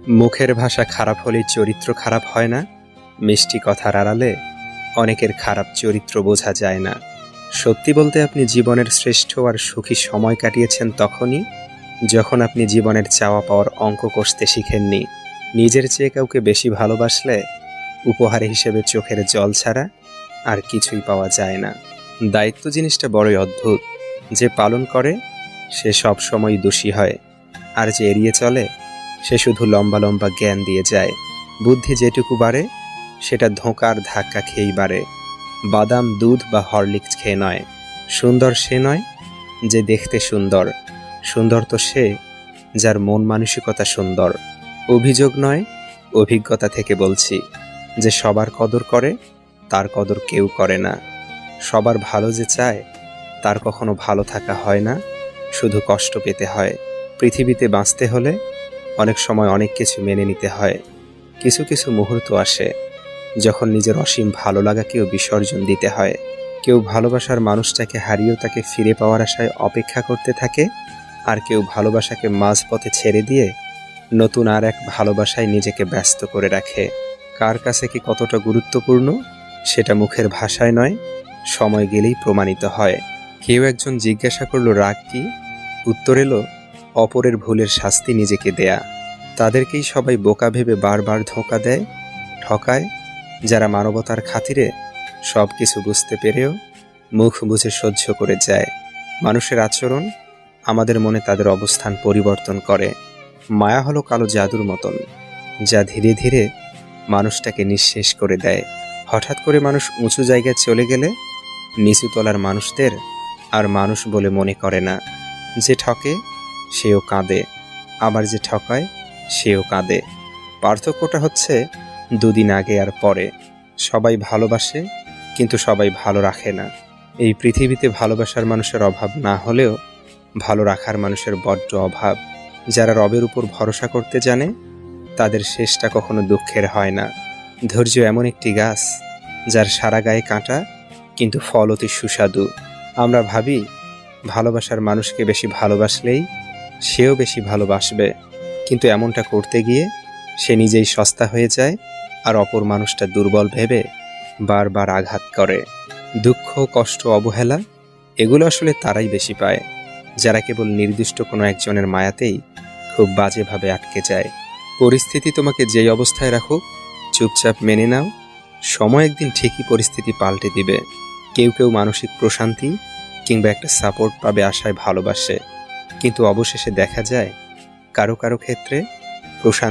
মুখের ভাষা খারাপ হলেই চরিত্র খারাপ হয় না। মিষ্টি কথার আড়ালে অনেকের খারাপ চরিত্র বোঝা যায় না। সত্যি বলতে আপনি জীবনের শ্রেষ্ঠ আর সুখী সময় কাটিয়েছেন তখনই যখন আপনি জীবনের চাওয়া পাওয়ার অঙ্ক কষতে শিখেননি। নিজের চেয়ে কাউকে বেশি ভালোবাসলে উপহার হিসেবে চোখের জল ছাড়া আর কিছুই পাওয়া যায় না। দায়িত্ব জিনিসটা বড়ই অদ্ভুত। যে পালন করে সে সব সময় দোষী হয়, আর যে এড়িয়ে চলে সে শুধু লম্বা লম্বা জ্ঞান দিয়ে যায়। বুদ্ধি যেটুকু বাড়ে সেটা ধোঁকার ধাক্কা খেয়েই বাড়ে। বাদাম, দুধ বা হরলিক্স খেয়ে নয়। সুন্দর সে নয় যে দেখতে সুন্দর, সুন্দর তো সে যার মন মানসিকতা সুন্দর। অভিযোগ নয়, অভিজ্ঞতা থেকে বলছি যে সবার কদর করে তার কদর কেউ করে না। সবার ভালো যে চায় তার কখনো ভালো থাকা হয় না, শুধু কষ্ট পেতে হয়। পৃথিবীতে বাঁচতে হলে অনেক সময় অনেক কিছু মেনে নিতে হয়। কিছু কিছু মুহূর্ত আসে যখন নিজের অসীম ভালো লাগাকেও বিসর্জন দিতে হয়। কেউ ভালোবাসার মানুষটাকে হারিয়েও তাকে ফিরে পাওয়ার আশায় অপেক্ষা করতে থাকে, আর কেউ ভালোবাসাকে মাঝপথে ছেড়ে দিয়ে নতুন আর এক ভালোবাসায় নিজেকে ব্যস্ত করে রাখে। কার কাছে কি কতটা গুরুত্বপূর্ণ সেটা মুখের ভাষায় নয়, সময় গেলেই প্রমাণিত হয়। কেউ একজন জিজ্ঞাসা করলো রাগ কি? উত্তর এলো অপরের ভুলের শাস্তি নিজেকে দেয়া। তাদেরকেই সবাই বোকা ভেবে বারবার ধোঁকা দেয়, ঠকায়, যারা মানবতার খাতিরে সব কিছু বুঝতে পেরেও মুখ বুঝে সহ্য করে যায়। মানুষের আচরণ আমাদের মনে তাদের অবস্থান পরিবর্তন করে। মায়া হলো কালো জাদুর মতন, যা ধীরে ধীরে মানুষটাকে নিঃশেষ করে দেয়। হঠাৎ করে মানুষ উঁচু জায়গায় চলে গেলে নিচু তলার মানুষদের আর মানুষ বলে মনে করে না। যে ঠকে সেও কাঁদে, আবার যে ঠকায় সেও কাঁদে। পার্থক্যটা হচ্ছে দুদিন আগে আর পরে। সবাই ভালোবাসে কিন্তু সবাই ভালো রাখে না। এই পৃথিবীতে ভালোবাসার মানুষের অভাব না হলেও ভালো রাখার মানুষের বড্ড অভাব। যারা রবের উপর ভরসা করতে জানে তাদের শেষটা কখনো দুঃখের হয় না। ধৈর্য এমন একটি গাছ যার সারা গায়ে কাঁটা কিন্তু ফল অতি সুস্বাদু। আমরা ভাবি ভালোবাসার মানুষকে বেশি ভালোবাসলেই সেও বেশি ভালোবাসবে, কিন্তু এমনটা করতে গিয়ে সে নিজেই সস্তা হয়ে যায় আর অপর মানুষটা দুর্বল ভেবে বারবার আঘাত করে। দুঃখ, কষ্ট, অবহেলা এগুলো আসলে তারাই বেশি পায় যারা কেবল নির্দিষ্ট কোনো একজনের মায়াতেই খুব বাজেভাবে আটকে যায়। পরিস্থিতি তোমাকে যেই অবস্থায় রাখুক চুপচাপ মেনে নাও। সময় একদিন ঠিকই পরিস্থিতি পাল্টে দিবে। কেউ কেউ মানসিক প্রশান্তি কিংবা একটা সাপোর্ট পাবে আশায় ভালোবাসে, কিন্তু অবশেষে দেখা যায় কারো কারো ক্ষেত্রে প্রশান্তি